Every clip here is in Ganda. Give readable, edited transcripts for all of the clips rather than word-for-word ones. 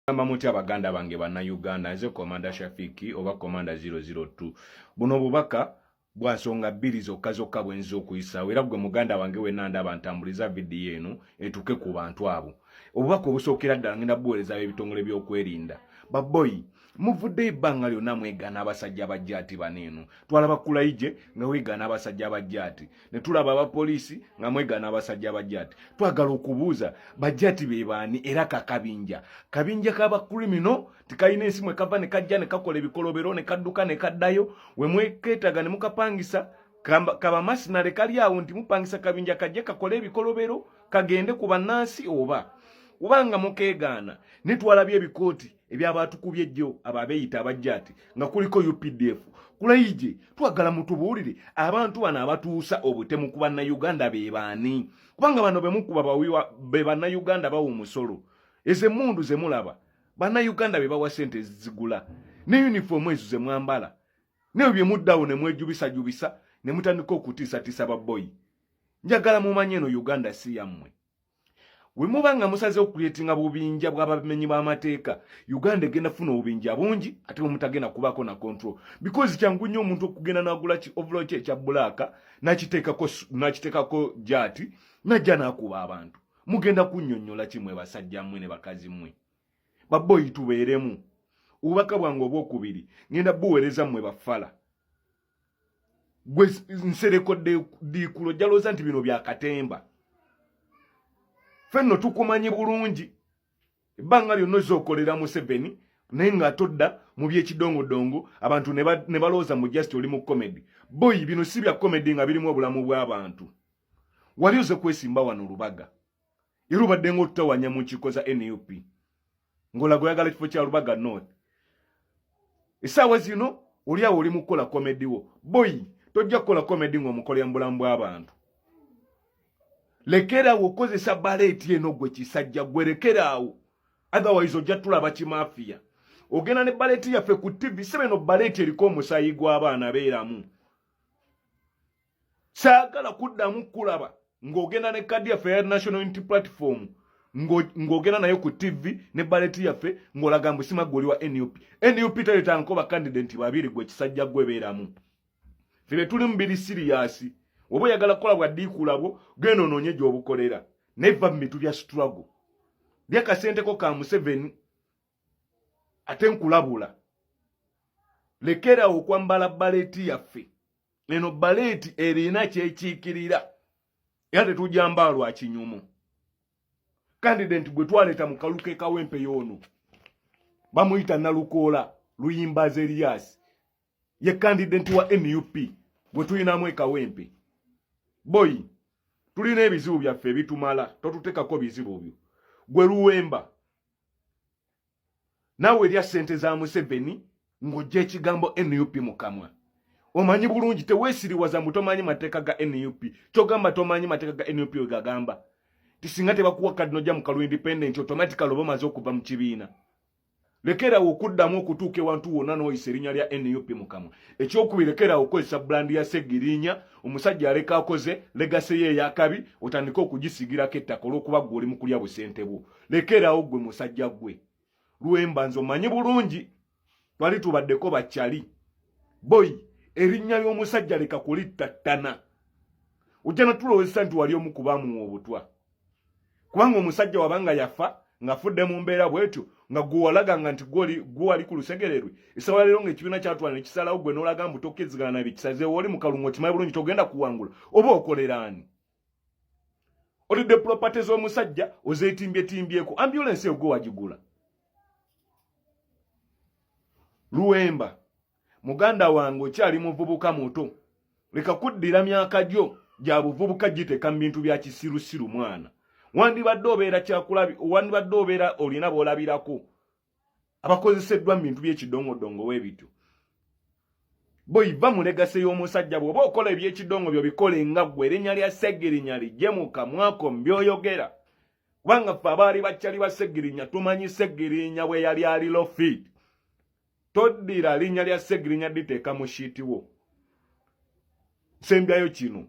Gamba muti abaganda bange banna Uganda nze Komanda Shafiki oba Komanda 002 buno bubaka bwansonga bbiri zokka bwenzo okuyisa era gwe muganda wange wenna ndaba ntambuliza vidiyo eno etuke ku bantu abo obubaka obusookera ddala ngenda buweereza ebitongole by'okwerinda baboyi muvudde ebbanga lyonna mwegana abasajja abajjaati baneeno twalaba Kulaije nga weegana abasajja abajjaati ne tulaba abapoliisi nga mwegana abasajja abajjaati twagala okubuuza bajjaati be baani era kakabinja kaba criminal tikayina ensi mwe kava ne kajja ne kakola ebikolobero ne kadduka ne kaddayo we mweketaga ne mukapangisa kaba masinale kali awo nti mupangisa kabinja kajje kakole ebikolobero kagende ku bannansi obanga mukeegaana ne twalabye ebikooti ebyabatukubye ejjo ababeeyita abajjaati nga kuliko UPDF Kulaije twagala mutubuulire abantu bano abatuusa obutemu ku bannayuganda be baani kubanga bano bemukuba bawiwa be bannayuganda bawa omusolo eze mundu ze mulaba bannayuganda be bawa sente zigula ne uniform ezo ze mwambala ne bye muddawo ne mwejubisa ne mutandika okutiisatiisa baboyi njagala mumanye eno Uganda si yammwe we mubanga musaze okuleetinga bubinja bw'abamenyi b'amateeka Uganda egenda funa obubinja bungi ate mutagenda kubako na control because kyangu nnyo omuntu okugenda n'agula overall ekya black n'akiteekako jaati najja n'akuba abantu mugenda kunnyonnyola kimwe basajja mmwe ne bakazi mmwe baboyi tubeeremu obubaka bwange obwokubiri ngenda buweereza mmwe bafala gwe nsereko diikulo jalooza nti bino bya katemba fenno tukumanyi bulungi ebbanga lyonna ozokolera Museveni naye nga todda mu byekidongodongo abantu ne balooza mu just oli mu comedy boyi bino si bya comedy nga birimu obulamu bw'abantu wali oze kwesimba wano Lubaga era obadde ng'otutawanya mu nkiiko za NUP ng'olaga oyagala ekifo kya Lubaga North essaawa zino oli awo oli mu kukola comedy wo boyi tojja kukola comedy ng'omukolera mu bulamu bw'abantu lekerawo okozesa baleti eno gwe kisajja gwe lekerawo otherwise ojja tulaba kimafia ogenda ne baleti yaffe ku TV sebeno baleti eriko omusayi gw'abaana beeramu saagala kuddamu kulaba ng'ogenda ne kadi yaffe ya National Unity Platform ng'ogenda nayo ku TV ne baleti yaffe ng'olaga mbu sima gwe wa NUP taleetanko bakandidenti babiri gwe kisajja gwe beeramu ffe tuli mu biri serious obo yagala kola bwa diikulabo gendo noonye gy'obukolera neva mu bitu bya struggle byakasenteko ka Museveni ate nkulabula lekera okwambala baleti yaffe eno baleti erina kyekiikirira era tetujamba lwa kinyumu candidate gwe twaleeta mu kaluke kawempe yoono bamuyita Nalukoola Luyimbaza Elias ye candidate wa NUP gwe tulinamu ekawempe boyi tulina ebizibu byaffe ebitumala totutekako bizibu byo gwe Luwemba nawe erya ssente za Museveni ng'ojja ekigambo NUP mu kamwa omanyi bulungi teweesiriwaza mbu tomanyi mateeka ga NUP kyogamba tomanyi mateeka ga NUP we gagamba tisinga tebakuwa kadi nojja mu kalulu independent automatically oba omaze okuva mu kibiina lekerawo okuddamu okutuuka ewantu wonna n'oyisa erinnya lya NUP mu kamwa ekyokubiri lekerawo okozesa bulandi ya Segirinya omusajja aleka akoze legase ye eyakabi otandika okugisigirako ettaka olw'okuba gwe oli mu kulya busente bwo lekerawo gwe musajja gwe Luwemba nze omanyi bulungi twali tubaddeko bakyali boyi erinnya ly'omusajja leka kulittattana ojja natulowozesa nti wali omu kubaamuwa obutwa kubanga omusajja wabanga yafa ng'afudde mu mbeera bwetyo nga gwewalaga nga nti gwe wali ku lusegererwe essaawa leero ng'ekibiina kyatwala ne kisalawo gwe n'olaga mbu tokkirizigana bikisazeewo oli mu kalungu okimanyi bulungi togenda kuwangula oba okolera ani olidde property z'omusajja ozeetimbyeko ambulance eyo gwe wagigula Luwemba muganda wange okyali muvubuka muto leka kuddira myaka gyo gya buvubuka giteeka mu bintu bya kisirusiru mwana wandibadde obeera kyakulabi wandibadde obeera olina boolabirako abakozeseddwa mu bintu by'ekidongodongo w'ebityo boyiva mu legase y'omusajja bw'oba okola eby'ekidongo byo bikole nga ggwe erinnya lya Segirinya lijje mu kamwako mu by'oyogera kubanga ffe abaali bakyali ba Segirinya tumanyi Segirinya bwe yali ali lofit toddira linnya lya Segirinya diteeka mu shiiti wo nsembyayo kino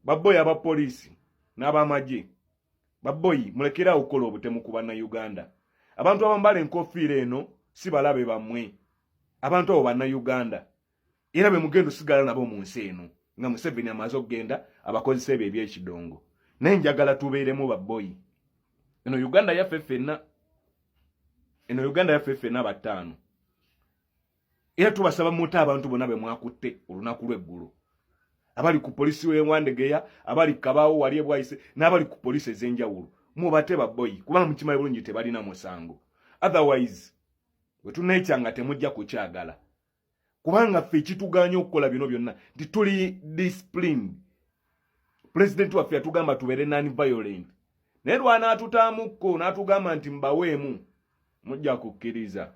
baboyi abapoliisi n'abamagye baboyi mulekera okukola obutemu ku bannayuganda abantu abambala enkofiira eno si balabe bammwe, abantu abo bannayuganda era be mugendo sigala nabo mu nsi eno nga Museveni amaze okugenda abakozesa ebyo ebyekidongo. Naye njagala tubeeremu babboyi. Eno Uganda yaffe ffenna bataano. Era tubasaba muta abantu bonna be mwakutte olunaku lw'eggulu, abali ku polisi w'Enwandegeya, abali Kabaawo wali ebwayise, n'abali ku polisi ez'enjawulo, mubate babboyi kubanga mukimanyi bulungi tebalina musango. Otherwise bwe tuneekyanga temujja kukyagala, kubanga ffe ekituganya okukola bino byonna nti tuli disciplined. President waffe yatugamba tubeere non-violent, naye lw'anaatutaamukko n'atugamba nti mbaweemu, mujja kukkiriza.